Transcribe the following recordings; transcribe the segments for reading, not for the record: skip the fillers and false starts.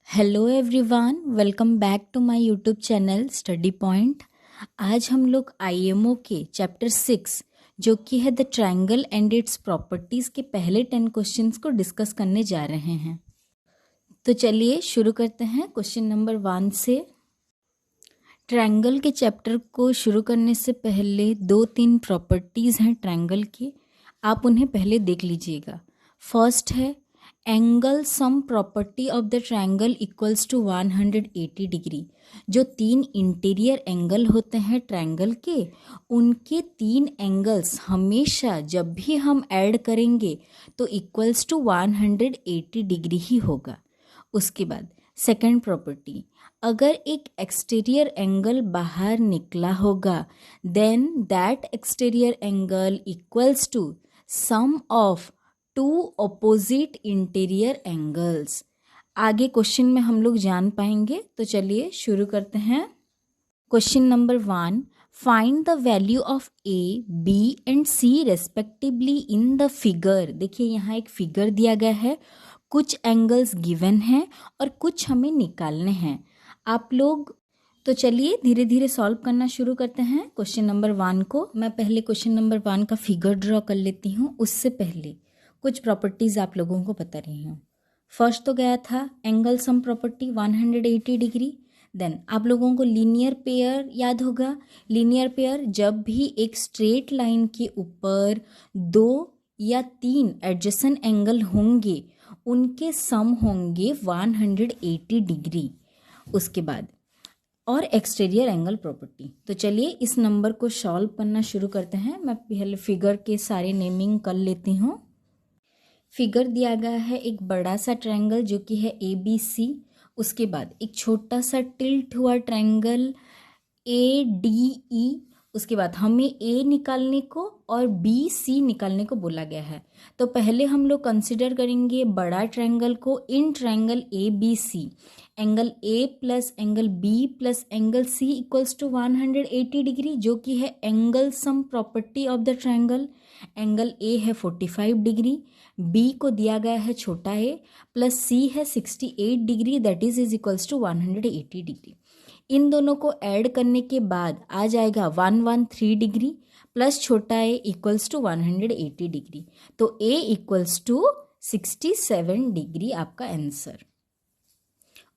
Hello everyone, welcome back to my YouTube channel study point. आज हम लोग IMO के चैप्टर 6 जो कि है the triangle and it's properties के पहले 10 क्वेश्चंस को डिस्कस करने जा रहे हैं। तो चलिए शुरू करते हैं क्वेश्चन नंबर 1 से। ट्रायंगल के चैप्टर को शुरू करने से पहले 2-3 प्रॉपर्टीज़ हैं ट्रायंगल की, आप उन्हें पहले देख लीजिएगा। फर्स्ट है angle sum property of the triangle equals to 180 degree. जो 3 इंटीरियर एंगल होते हैं ट्रायंगल के, उनके 3 एंगल्स हमेशा जब भी हम ऐड करेंगे तो इक्वल्स टू 180 डिग्री ही होगा। उसके बाद सेकेंड प्रॉपर्टी, अगर एक एक्सटीरियर एंगल बाहर निकला होगा then that exterior angle equals to sum of 2 opposite interior angles. आगे क्वेश्चन में हम लोग जान पाएंगे, तो चलिए शुरू करते हैं। Question number 1, find the value of A, B and C respectively in the figure. देखिए यहाँ एक फिगर दिया गया है, कुछ एंगल्स गिवन हैं और कुछ हमें निकालने हैं आप लोग। तो चलिए धीरे धीरे सॉल्व करना शुरू करते हैं क्वेश्चन नंबर 1 को। मैं पहले क्वेश्चन नंबर 1 का फिगर ड्रॉ कर लेती हूँ, उससे पहले कुछ प्रॉपर्टीज़ आप लोगों को बता रही हूँ। फर्स्ट तो गया था angle sum property 180 degree. Then आप लोगों को लीनियर पेयर याद होगा। लीनियर पेयर जब भी एक स्ट्रेट लाइन के ऊपर 2 या 3 एडजेसेंट एंगल होंगे उनके सम होंगे 180 डिग्री। उसके बाद और एक्सटीरियर एंगल प्रॉपर्टी। तो चलिए इस नंबर को सॉल्व करना शुरू करते हैं। मैं पहले फिगर के सारे नेमिंग कर लेती हूँ। फिगर दिया गया है एक बड़ा सा ट्रायंगल जो कि है ABC। उसके बाद एक छोटा सा टिल्ट हुआ ट्रायंगल ADE। उसके बाद हमें A निकालने को और BC निकालने को बोला गया है। तो पहले हम लोग कंसिडर करेंगे बड़ा ट्रायंगल को। In triangle ABC angle A plus angle B plus angle C equals to 180 degree, जो कि है angle sum property of the triangle. Angle A है 45 डिग्री, B को दिया गया है छोटा a, प्लस C है 68 degree, that is equals to 180 degree. इन दोनों को ऐड करने के बाद आ जाएगा 113 डिग्री प्लस छोटा a इक्वल्स टू 180 डिग्री। तो a इक्वल्स टू 67 डिग्री आपका आंसर।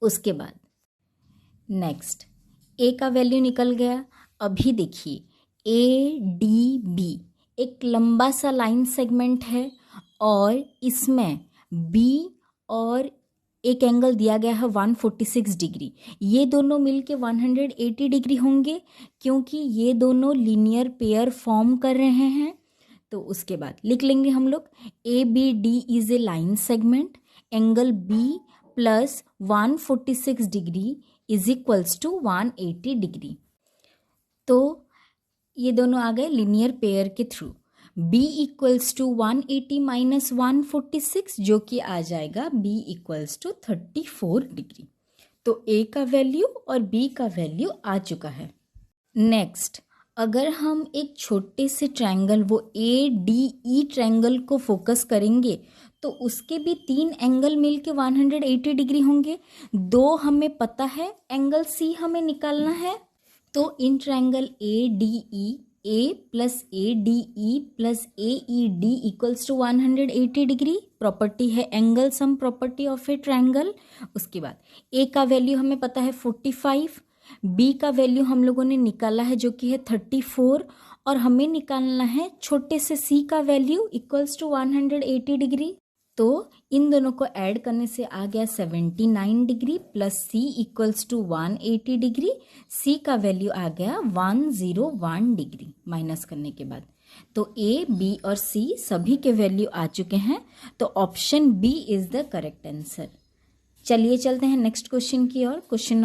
उसके बाद नेक्स्ट a का वैल्यू निकल गया। अभी देखिए ADB एक लंबा सा लाइन सेगमेंट है और इसमें B और एक एंगल दिया गया है 146 डिग्री। ये दोनों मिलके 180 डिग्री होंगे क्योंकि ये दोनों लीनियर पेयर फॉर्म कर रहे हैं। तो उसके बाद लिख लेंगे हम लोग ABD is a line segment, angle B plus 146 degree is equals to 180 degree. तो ये दोनों आ गए लीनियर पेयर के through. B equals to 180 minus 146, जो कि आ जाएगा B इक्वल्स टू 34 डिग्री। तो A का वैल्यू और B का वैल्यू आ चुका है। नेक्स्ट, अगर हम एक छोटे से ट्रायंगल वो ADE ट्रायंगल को फोकस करेंगे तो उसके भी 3 एंगल मिलके 180 डिग्री होंगे। 2 हमें पता है, एंगल C हमें निकालना है। तो इन ट्रायंगल ADE A प्लस ADE प्लस AED equals to 180 degree. Property है angle sum property of a triangle. उसके बाद A का वैल्यू हमें पता है 45, B का वैल्यू हम लोगों ने निकाला है जो कि है 34, और हमें निकालना है छोटे से C का वैल्यू इक्वल्स टू 180 डिग्री। तो इन दोनों को ऐड करने से आ गया 79 degree plus C equals to 180 degree. C का वैल्यू आ गया 101 डिग्री माइनस करने के बाद। तो A, B और C सभी के वैल्यू आ चुके हैं, तो option B is the correct answer. चलिए चलते हैं नेक्स्ट क्वेश्चन की ओर। Question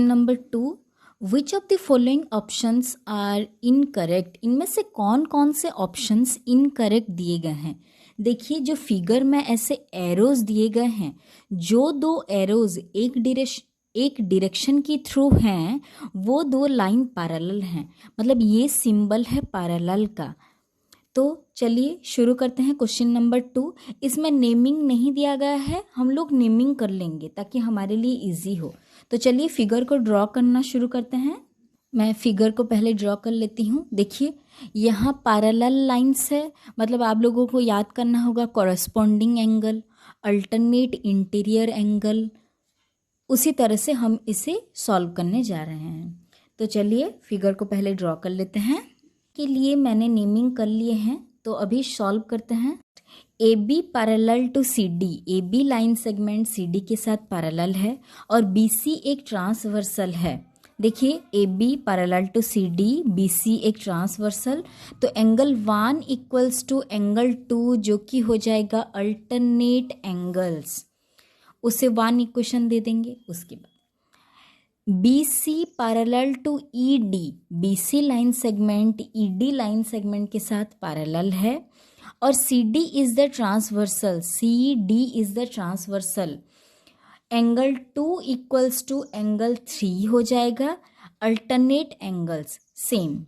number 2, which of the following options are incorrect. इनमें से कौन कौन से ऑप्शंस इनकरेक्ट दिए गए हैं। देखिए जो फिगर में ऐसे एरोज दिए गए हैं, जो 2 एरोज एक डायरेक्शन की थ्रू हैं वो 2 लाइन पैरेलल हैं, मतलब ये सिंबल है पैरेलल का। तो चलिए शुरू करते हैं क्वेश्चन नंबर 2। इसमें नेमिंग नहीं दिया गया है, हम लोग नेमिंग कर लेंगे ताकि हमारे लिए इजी हो। तो चलिए फिगर को ड्रॉ करना शुरू करते हैं। मैं फिगर को पहले ड्रॉ कर लेती हूँ। देखिए यहाँ पैरेलल लाइंस है, मतलब आप लोगों को याद करना होगा corresponding angle, alternate interior angle. उसी तरह से हम इसे सॉल्व करने जा रहे हैं। तो चलिए फिगर को पहले ड्रॉ कर लेते हैं। के लिए मैंने नेमिंग कर लिए हैं, तो अभी सॉल्व करते हैं। A B parallel to C D, A B line segment C D के साथ पैरेलल है और बी सी एक ट्रांसवर्सल है। देखिए A B parallel to C D, B C एक ट्रांसवर्सल, तो एंगल 1 इक्वल्स टू एंगल 2 जो कि हो जाएगा अल्टरनेट एंगल्स, उसे 1 इक्वेशन दे देंगे। उसके बाद B C parallel to E D, B C line segment E D line segment के साथ पैरेलल है और C D is the transversal, C D is the transversal, angle 2 equals to angle 3 हो जाएगा। अल्टरनेट एंगल्स सेम,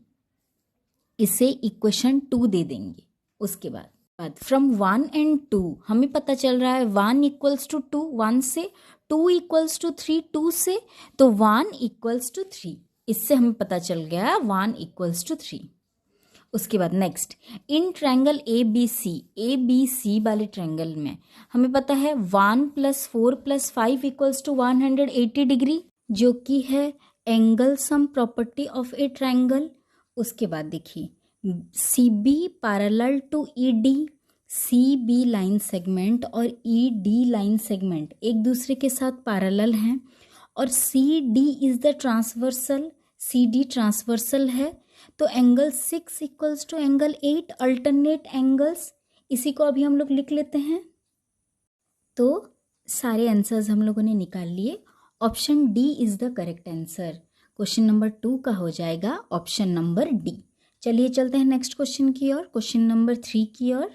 इसे equation 2 दे देंगे। उसके बाद फ्रॉम 1 एंड 2 हमें पता चल रहा है 1 इक्वल्स टू 2 1 से, 2 इक्वल्स टू 3 2 से, तो 1 इक्वल्स टू 3, इससे हमें पता चल गया 1 इक्वल्स टू 3। उसके बाद next in triangle A B C वाले ट्रायंगल में हमें पता है 1 + 4 + 5 इक्वल्स टू 180 डिग्री, जो कि है angle sum property of a triangle. उसके बाद देखिए C B parallel to E D, C B line segment और ई डी लाइन सेगमेंट एक दूसरे के साथ पैरेलल हैं और C D is the transversal, C D transversal है, तो angle 6 equals to angle 8 alternate angles. इसी को अभी हम लोग लिख लेते हैं। तो सारे आंसर्स हम लोगों ने निकाल लिए। Option D is the correct answer. Question number 2 का हो जाएगा ऑप्शन नंबर डी। चलिए चलते हैं नेक्स्ट क्वेश्चन की ओर, क्वेश्चन नंबर 3 की ओर।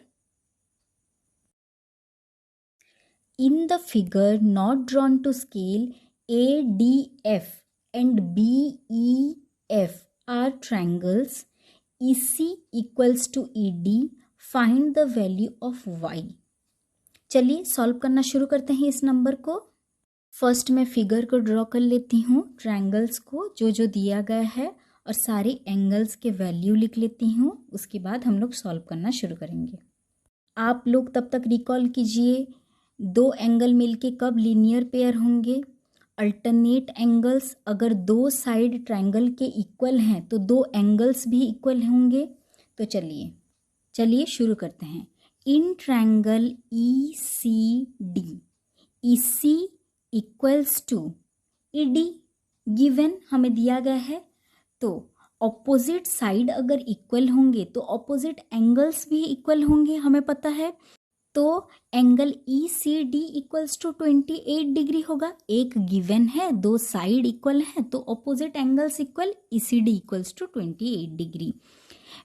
In the figure not drawn to scale, ADF and BEF are triangles. EC equals to ED. Find the value of Y. चलिए सॉल्व करना शुरू करते हैं इस नंबर को। फर्स्ट मैं फिगर को ड्रॉ कर लेती हूँ, ट्रायंगल्स को जो जो दिया गया है और सारे एंगल्स के वैल्यू लिख लेती हूँ। उसके बाद हम लोग सॉल्व करना शुरू करेंगे। आप लोग तब तक रिकॉल कीजिए 2 एंगल मिलके कब लीनियर पेयर होंगे। अल्टरनेट एंगल्स अगर 2 साइड ट्रायंगल के इक्वल हैं तो 2 एंगल्स भी इक्वल होंगे। तो चलिए शुरू करते हैं। In triangle E C D, E C equals to E D given हमें दिया गया है, तो ऑपोजिट साइड अगर इक्वल होंगे तो ऑपोजिट एंगल्स भी इक्वल होंगे हमें पता है। तो angle E C D equals to 28 degree होगा। एक गिवन है, 2 साइड इक्वल है, तो opposite angles equal, E C D equals to 28 degree.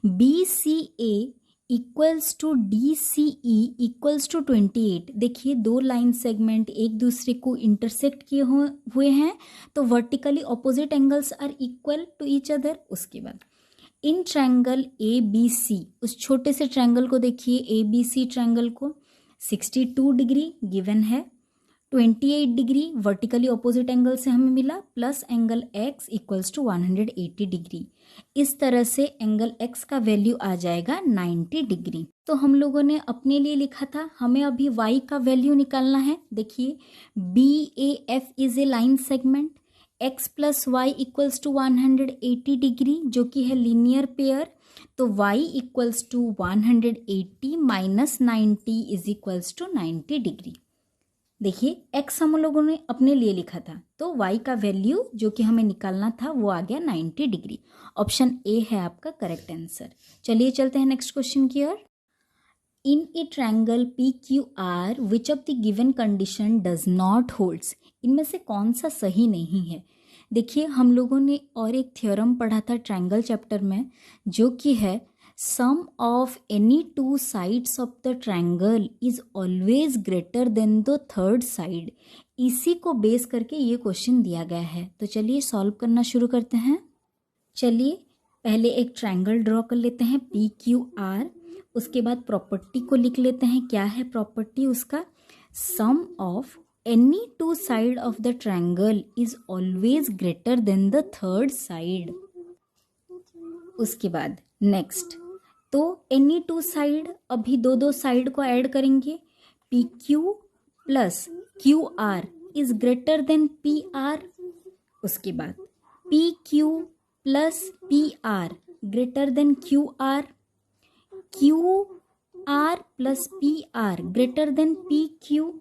B C A equals to D C E equals to 28। देखिए 2 लाइन सेगमेंट एक दूसरे को intersect किए हुए हैं, तो vertically opposite angles are equal to each other. उसके बाद इन ट्रायंगल ए बी सी, उस छोटे से ट्रायंगल को देखिए, ए बी सी ट्रायंगल को 62 डिग्री गिवन है, 28 डिग्री वर्टिकली ऑपोजिट एंगल से हमें मिला, plus angle X equals to 180 degree. इस तरह से एंगल एक्स का वैल्यू आ जाएगा 90 डिग्री। तो हम लोगों ने अपने लिए लिखा था, हमें अभी वाई का वैल्यू निकालना है। देखिए B A F is a line segment, x plus Y equals to 180 degree जो कि है लीनियर पेयर, तो y equals to 180 minus 90 is equals to 90 degree. देखिए x हम लोगों ने अपने लिए लिखा था, तो y का वैल्यू जो कि हमें निकालना था वो आ गया 90 डिग्री। ऑप्शन ए है आपका करेक्ट आंसर। चलिए चलते हैं नेक्स्ट क्वेश्चन की ओर। In a triangle P Q R which of the given condition does not holds, इनमें से कौन सा सही नहीं है। देखिए हम लोगों ने और एक थ्योरम पढ़ा था ट्रायंगल चैप्टर में, जो कि है sum of any 2 sides of the triangle is always greater than the third side. इसी को बेस करके ये क्वेश्चन दिया गया है। तो चलिए सॉल्व करना शुरू करते हैं। चलिए पहले एक ट्रायंगल ड्रॉ कर लेते हैं पी क्यू आर। उसके बाद प्रॉपर्टी को लिख लेते हैं। क्या है प्रॉपर्टी उसका? Sum of any two side of the triangle is always greater than the third side. उसके बाद नेक्स्ट, तो एनी टू साइड, अभी दो दो साइड को ऐड करेंगे। P Q plus Q R is greater than P are. उसके बाद P Q plus P R greater than Q are, Q R plus P R greater than P Q.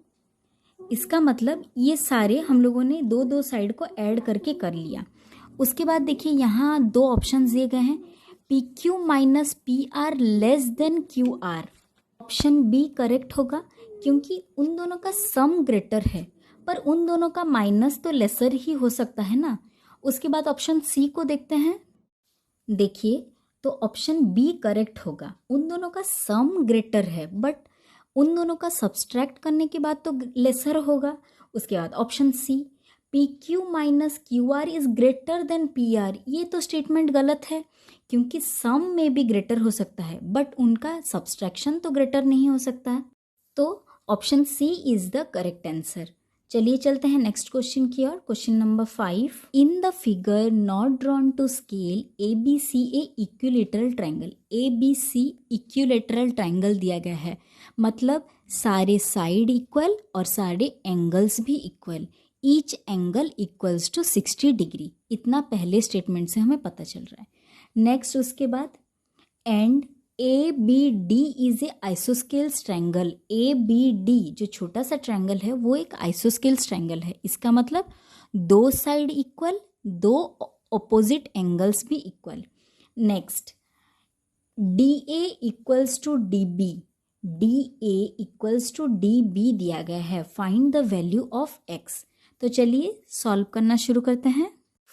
इसका मतलब ये सारे हम लोगों ने दो दो साइड को ऐड करके कर लिया। उसके बाद देखिए यहाँ दो ऑप्शंस दिए गए हैं, P Q minus P R less than Q R. Option B correct होगा क्योंकि उन दोनों का सम ग्रेटर है, पर उन दोनों का माइनस तो लेसर ही हो सकता है ना। उसके बाद ऑप्शन सी को देखते हैं। देखिए तो ऑप्शन बी करेक्ट होगा, उन दोनों का सम ग्रेटर है बट उन दोनों का सब्सट्रैक्ट करने के बाद तो लेसर होगा। उसके बाद option C, P Q minus Q R is greater than P R, ये तो स्टेटमेंट गलत है क्योंकि सम में भी ग्रेटर हो सकता है बट उनका सब्सट्रैक्शन तो ग्रेटर नहीं हो सकता है। तो option C is the correct answer. चलिए चलते हैं नेक्स्ट क्वेश्चन की ओर। Question number 5, in the figure not drawn to scale A B C a equilateral triangle. A B C equilateral triangle दिया गया है, मतलब सारे साइड इक्वल और सारे एंगल्स भी equal, each angle equals to 60 degree. इतना पहले स्टेटमेंट से हमें पता चल रहा है। नेक्स्ट उसके बाद, and A B D is a isosceles triangle. A B D जो छोटा सा ट्रायंगल है वो एक आइसोस्केल्स ट्रायंगल है। इसका मतलब दो साइड इक्वल, दो ऑपोजिट एंगल्स भी equal. Next, D A equals to D B, D A equals to D B दिया गया है। Find the value of X. तो चलिए सॉल्व करना शुरू करते हैं।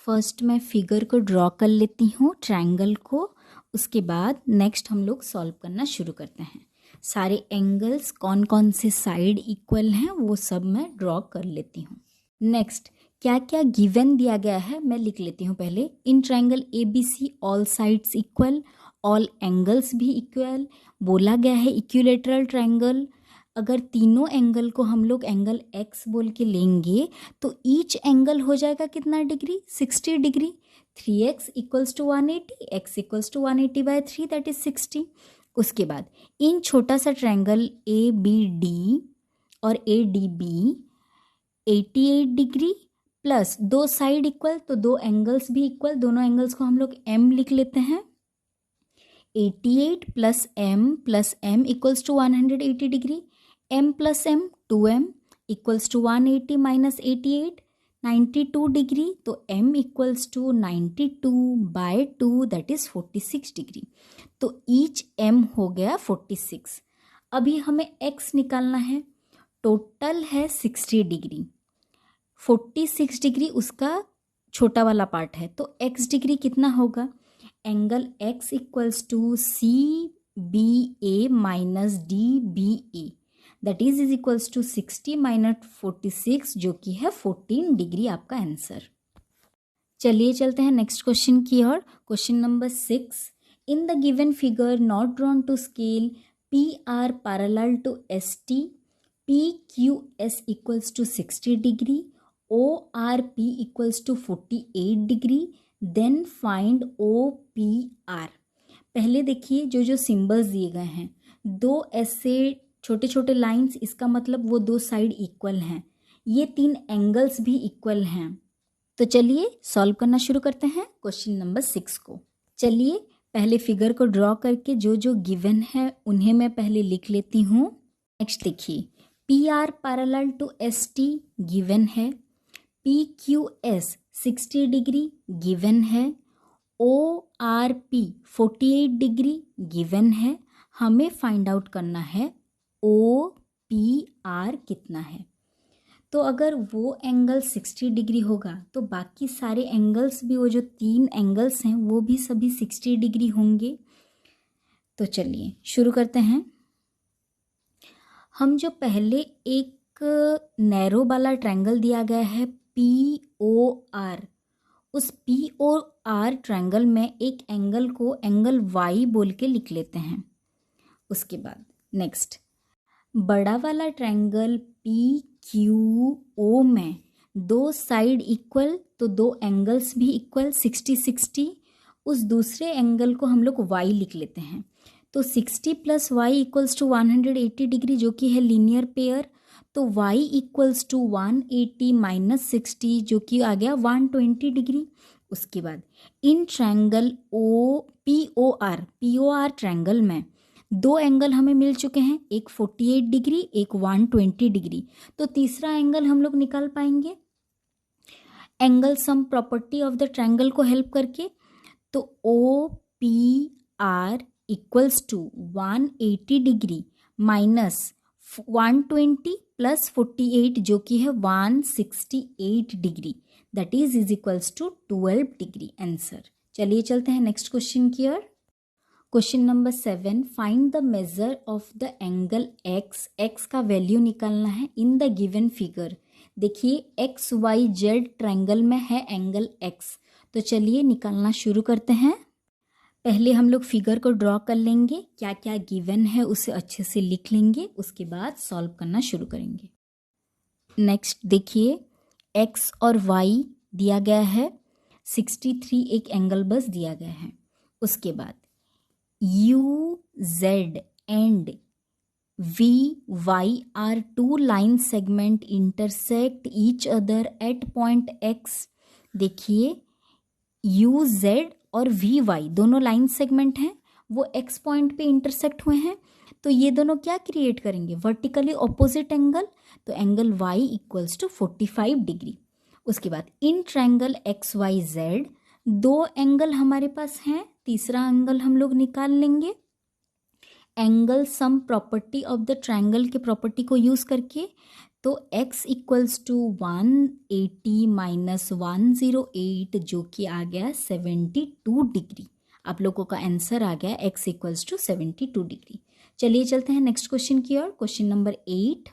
फर्स्ट मैं फिगर को ड्रॉ कर लेती हूँ, ट्रायंगल को। उसके बाद नेक्स्ट हम लोग सॉल्व करना शुरू करते हैं। सारे एंगल्स कौन कौन से साइड इक्वल हैं वो सब मैं ड्रॉ कर लेती हूँ। नेक्स्ट, क्या क्या गिवन दिया गया है मैं लिख लेती हूँ पहले। In triangle A B C all sides equal, all angles भी इक्वल। बोला गया है इक्विलेटरल ट्रायंगल। अगर तीनों एंगल को हम लोग एंगल एक्स बोल के लेंगे तो ईच एंगल हो जाएगा कितना degree? 60 degree. 3x equals to 180, x equals टू 180/3 दैट इज 60। उसके बाद इन छोटा सा ट्रायंगल ए बी डी और A D B 88 degree plus दो साइड इक्वल, तो दो एंगल्स भी इक्वल, दोनों एंगल्स को हम लोग m लिख लेते हैं। 88 plus m equals to 180 degree. m plus m 2m equals to 180 minus 88 92 degree. तो m equals to 92/2 that is 46 degree. तो ईच m हो गया 46। अभी हमें x निकालना है। टोटल है 60 डिग्री, 46 डिग्री उसका छोटा वाला पार्ट है, तो x डिग्री कितना होगा? Angle x equals to C B A minus D B A that is equals to 60 minus 46 जो कि है 14 डिग्री आपका आंसर। चलिए चलते हैं नेक्स्ट क्वेश्चन की ओर। Question number 6, in the given figure not drawn to scale P R parallel to S T, P Q S equals to 60 degree, O R P equals to 48 degree, then find O P R. पहले देखिए जो जो symbols दिए गए हैं, दो ऐसे छोटे छोटे लाइंस, इसका मतलब वो दो साइड इक्वल हैं। ये तीन एंगल्स भी इक्वल हैं। तो चलिए सॉल्व करना शुरू करते हैं क्वेश्चन नंबर 6 को। चलिए पहले फिगर को ड्रॉ करके जो जो गिवन है उन्हें मैं पहले लिख लेती हूँ। नेक्स्ट देखिए, P R parallel to S T given है, P Q S 60 degree given है, O R P 48 degree given है। हमें फाइंड आउट करना है ओ पी आर कितना है। तो अगर वो एंगल 60 डिग्री होगा तो बाकी सारे एंगल्स भी, वो जो तीन एंगल्स हैं वो भी सभी 60 डिग्री होंगे। तो चलिए शुरू करते हैं। हम जो पहले एक नैरो वाला ट्रायंगल दिया गया है पी ओ आर, उस पी ओ आर ट्रायंगल में एक एंगल को एंगल वाई बोल के लिख लेते हैं। उसके बाद नेक्स्ट, बड़ा वाला ट्रायंगल पी क्यू ओ में दो साइड इक्वल, तो दो एंगल्स भी इक्वल 60-60, उस दूसरे एंगल को हम लोग y लिख लेते हैं। तो 60 + y = 180 डिग्री जो कि है लीनियर पेयर, तो y = 180 - 60 जो कि आ गया 120 डिग्री। उसके बाद in triangle P O R triangle में दो एंगल हमें मिल चुके हैं, एक 48 डिग्री, एक 120 डिग्री। तो तीसरा एंगल हम लोग निकाल पाएंगे angle sum property of the triangle को हेल्प करके। तो O P R = 180 degree minus 120 + 48 जो कि है 168 degree, that is equals to 12 degree answer. चलिए चलते हैं नेक्स्ट क्वेश्चन की ओर। Question number 7, find the measure of the angle X, X का वैल्यू निकालना है इन द गिवन फिगर। देखिए XYZ ट्रायंगल में है एंगल एक्स, तो चलिए निकालना शुरू करते हैं। पहले हम लोग फिगर को ड्रॉ कर लेंगे, क्या क्या गिवन है उसे अच्छे से लिख लेंगे, उसके बाद सॉल्व करना शुरू करेंगे। नेक्स्ट देखिए x और y दिया गया है, 63 एक एंगल बस दिया गया है। उसके बाद UZ and VY are two line segment intersect each other at point X। देखिए UZ और VY दोनों लाइन सेगमेंट हैं, वो X पॉइंट पे इंटरसेक्ट हुए हैं, तो ये दोनों क्या क्रिएट करेंगे, वर्टिकली ऑपोजिट एंगल, तो एंगल Y = 45 डिग्री। उसके बाद इन ट्रायंगल XYZ दो एंगल हमारे पास हैं, तीसरा एंगल हम लोग निकाल लेंगे angle sum property of the triangle के प्रॉपर्टी को यूज करके। तो x = 180 - 108 जो कि आ गया 72 डिग्री। आप लोगों का आंसर आ गया x = 72 डिग्री। चलिए चलते हैं नेक्स्ट क्वेश्चन की ओर। Question number 8,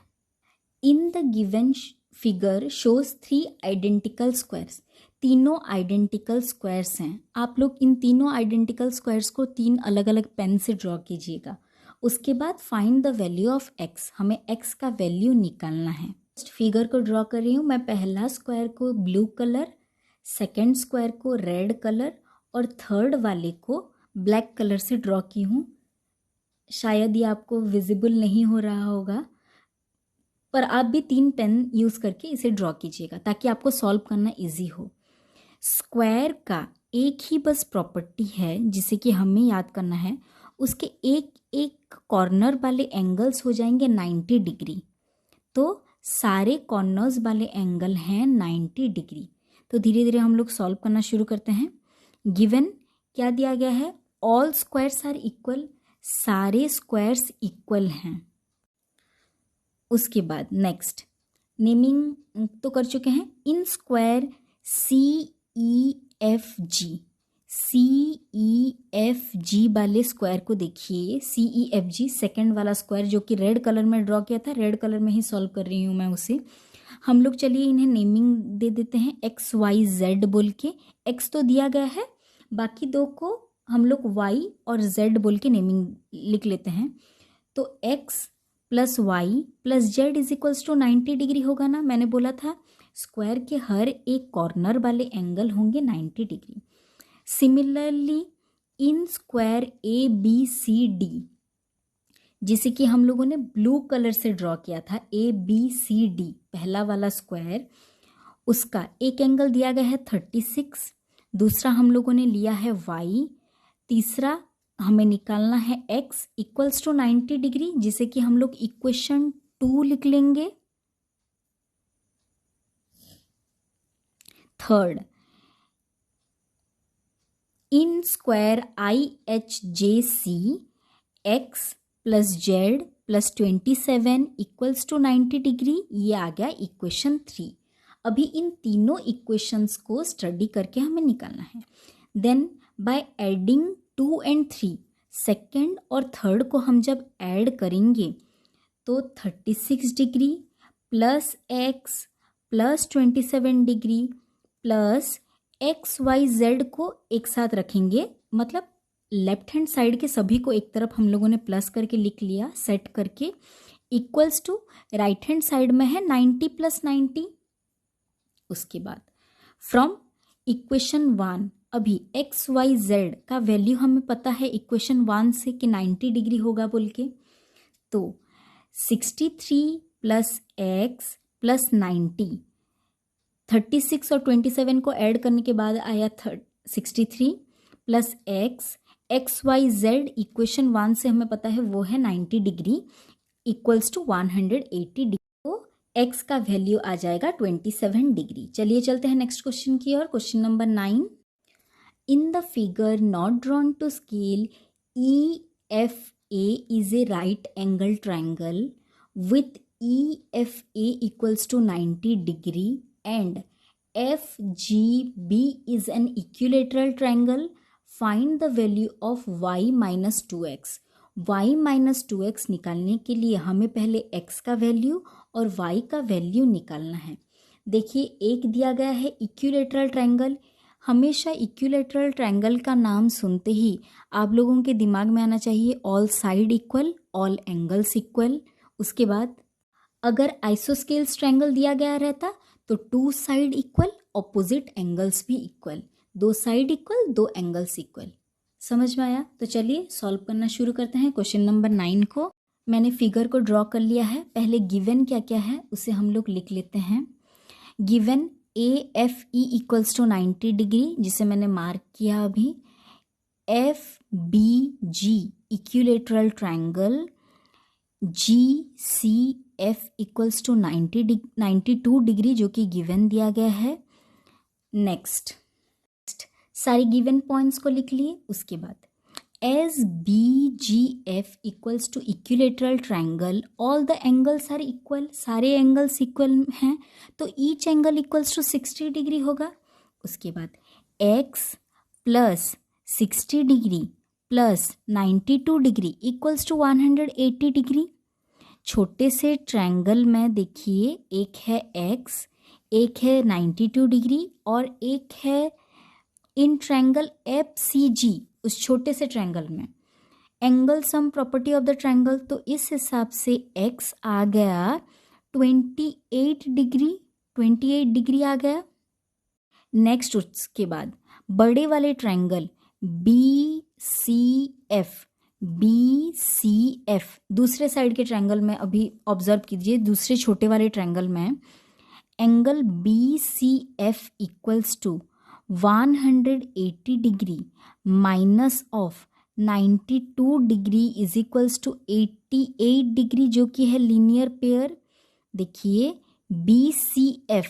in the given figure shows 3 identical squares, तीनों आइडेंटिकल स्क्वायर्स हैं। आप लोग इन तीनों आइडेंटिकल स्क्वायर्स को 3 अलग अलग पेन से ड्रॉ कीजिएगा। उसके बाद find the value of x, हमें x का वैल्यू निकालना है। फिगर को ड्रॉ कर रही हूँ मैं, पहला स्क्वायर को ब्लू कलर, सेकंड स्क्वायर को रेड कलर और थर्ड वाले को ब्लैक कलर से ड्रॉ की हूँ। शायद ये आपको विजिबल नहीं हो रहा होगा, पर आप भी 3 पेन यूज़ करके इसे ड्रॉ कीजिएगा ताकि आपको सॉल्व करना इजी हो। स्क्वायर का एक ही बस प्रॉपर्टी है जिसे कि हमें याद करना है, उसके एक एक कॉर्नर वाले एंगल्स हो जाएंगे 90 डिग्री। तो सारे कॉर्नर्स वाले एंगल हैं 90 डिग्री। तो धीरे धीरे हम लोग सॉल्व करना शुरू करते हैं। गिवन क्या दिया गया है, ऑल स्क्वायर्स आर इक्वल, सारे स्क्वायर्स इक्वल हैं। उसके बाद नेक्स्ट नेमिंग तो कर चुके हैं। इन स्क्वायर CEFG वाले स्क्वायर को देखिए, CEFG सेकंड वाला स्क्वायर जो कि रेड कलर में ड्रॉ किया था, रेड कलर में ही सॉल्व कर रही हूँ मैं उसे। हम लोग चलिए इन्हें नेमिंग दे देते हैं XYZ बोल के। X तो दिया गया है, बाकी दो को हम लोग Y और Z बोल के नेमिंग लिख लेते हैं। तो X + Y + Z = 90 डिग्री होगा ना, मैंने बोला था स्क्वायर के हर एक कॉर्नर वाले एंगल होंगे 90 degree. Similarly in square ABCD, जिसे कि हम लोगों ने ब्लू कलर से ड्रॉ किया था, ABCD पहला वाला स्क्वायर, उसका एक एंगल दिया गया है 36, दूसरा हम लोगों ने लिया है Y, तीसरा हमें निकालना है x = 90 डिग्री, जिसे कि हम लोग इक्वेशन 2 लिख लेंगे। Third, in square IHJC x + Z + 27 = 90 degree, ये आ गया इक्वेशन 3। अभी इन तीनों इक्वेशंस को स्टडी करके हमें निकालना है। देन बाय एडिंग 2 और 3, सेकेंड और थर्ड को हम जब ऐड करेंगे तो 36 डिग्री + x + 27 डिग्री + XYZ को एक साथ रखेंगे, मतलब लेफ्ट हैंड साइड के सभी को एक तरफ हम लोगों ने प्लस करके लिख लिया सेट करके, equals to right hand side में है 90 + 90। उसके बाद फ्रॉम इक्वेशन 1, अभी एक्स वाई जेड का वैल्यू हमें पता है इक्वेशन 1 से कि 90 डिग्री होगा बोल के, तो 63 + x + 90, 36 और 27 को ऐड करने के बाद आया 63 + एक्स वाई जेड इक्वेशन 1 से हमें पता है वो है 90 डिग्री इक्वल्स टू 180 डिग्री, तो x का वैल्यू आ जाएगा 27 डिग्री। चलिए चलते हैं नेक्स्ट क्वेश्चन की ओर। Question number 9, in the figure not drawn to scale EFA is a right angle triangle with EFA equals to 90 degree and FGB is an equilateral triangle. Find the value of y minus 2x. y minus 2x निकालने के लिए हमें पहले x का value और y का value निकालना है। देखिए एक दिया गया है इक्विलेटरल ट्रायंगल। हमेशा इक्विलेटरल ट्रायंगल का नाम सुनते ही आप लोगों के दिमाग में आना चाहिए all side equal, all angles equal. उसके बाद अगर आइसोस्केल्स ट्रायंगल दिया गया रहता तो 2 साइड इक्वल, ऑपोजिट एंगल्स भी equal, 2 side equal, 2 angles equal. समझ में आया? तो चलिए सॉल्व करना शुरू करते हैं क्वेश्चन नंबर 9 को। मैंने फिगर को ड्रॉ कर लिया है। पहले गिवन क्या क्या है उसे हम लोग लिख लेते हैं। Given AFE equals to 90 degree, जिसे मैंने मार्क किया अभी। FBG equilateral triangle, GCF equals to 92 degree जो कि गिवन दिया गया है। नेक्स्ट सारी गिवन पॉइंट्स को लिख लिए। उसके बाद SBGF equals to equilateral triangle, all the angles are equal, सारे एंगल्स इक्वल हैं तो each angle equals to 60 degree होगा। उसके बाद x plus 60 degree plus 92 degree equals to 180 degree. छोटे से ट्रायंगल में देखिए एक है x, एक है 92 डिग्री और एक है इन ट्रायंगल FCG, उस छोटे से ट्रायंगल में angle sum property of the triangle, तो इस हिसाब से x आ गया 28 डिग्री, 28 डिग्री आ गया। नेक्स्ट उसके बाद बड़े वाले ट्रायंगल BCF दूसरे साइड के ट्रायंगल में अभी ऑब्जर्व कीजिए, दूसरे छोटे वाले ट्रायंगल में angle BCF equals to 180 degree minus of 92 degree is equals to 88 degree जो कि है लीनियर पेयर। देखिए BCF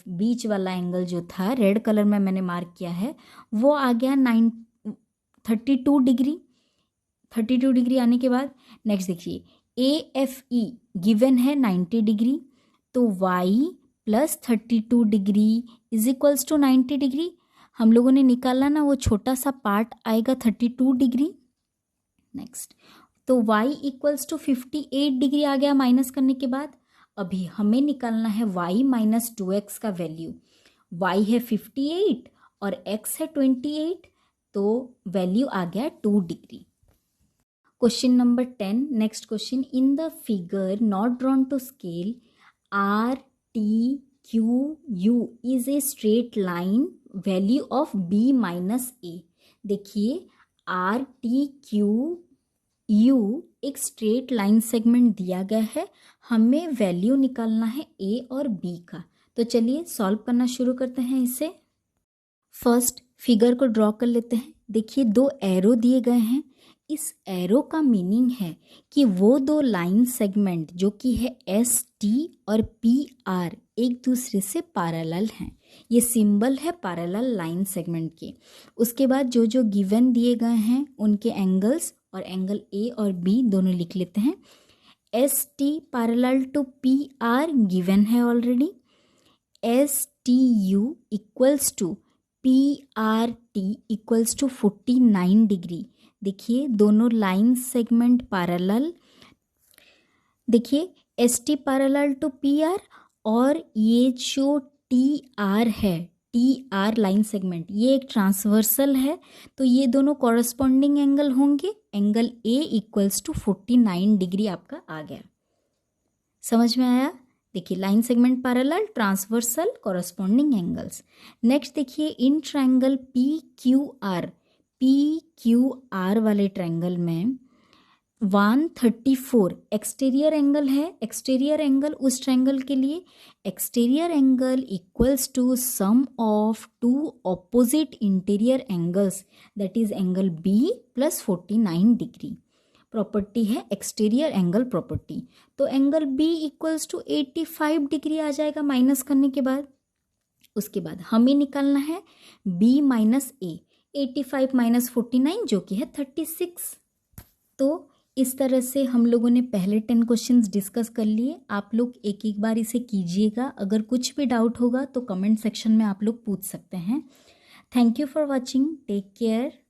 बीच वाला एंगल जो था रेड कलर में मैंने मार्क किया है वो आ गया 32 डिग्री। 32 डिग्री आने के बाद नेक्स्ट देखिए AFE गिवन है 90 डिग्री, तो y plus 32 degree is equals to 90 degree. हम लोगों ने निकाला ना वो छोटा सा पार्ट आएगा 32 डिग्री। नेक्स्ट तो y इक्वल्स टू 58 डिग्री आ गया माइनस करने के बाद। अभी हमें निकालना है y माइनस 2x का वैल्यू। y है 58 और x है 28, तो वैल्यू आ गया 2 degree. Question number 10, next question, in the figure not drawn to scale RTQU is a straight line, value of B minus A। देखिए RTQU एक स्ट्रेट लाइन सेगमेंट दिया गया है, हमें वैल्यू निकालना है A और B का। तो चलिए सॉल्व करना शुरू करते हैं इसे। फर्स्ट फिगर को ड्रॉ कर लेते हैं। देखिए 2 एरो दिए गए हैं। इस एरो का मीनिंग है कि वो 2 लाइन सेगमेंट जो कि है ST और PR एक दूसरे से पैरेलल हैं। ये सिंबल है पैरेलल लाइन सेगमेंट के। उसके बाद जो जो गिवन दिए गए हैं उनके एंगल्स और एंगल A और B दोनों लिख लेते हैं। ST parallel to PR given है already. STU equals to PRT equals to 49 degree. देखिए दोनों लाइन सेगमेंट पैरेलल। देखिए ST पैरेलल टू PR और ये जो TR है टी आर लाइन सेगमेंट, ये एक ट्रांसवर्सल है, तो ये दोनों कॉरस्पॉन्डिंग एंगल होंगे। Angle A equals to 49 degree आपका आ गया। समझ में आया? देखिए, line segment parallel, transversal, corresponding angles. Next देखिए, इन ट्रायंगल पी क्यू आर वाले ट्रायंगल में 134 एक्सटीरियर एंगल है। एक्सटीरियर एंगल उस ट्रायंगल के लिए, exterior angle equals to sum of two opposite interior angles, that is angle B plus 49 degree. Property है exterior angle property, तो angle B equals to 85 degree आ जाएगा minus करने के बाद। उसके बाद हमें निकालना है बी माइनस ए, 85 माइनस 49 जो कि है 36। तो इस तरह से हम लोगों ने पहले 10 क्वेश्चंस डिस्कस कर लिए। आप लोग एक एक बार इसे कीजिएगा। अगर कुछ भी डाउट होगा तो कमेंट सेक्शन में आप लोग पूछ सकते हैं। Thank you for watching, take care.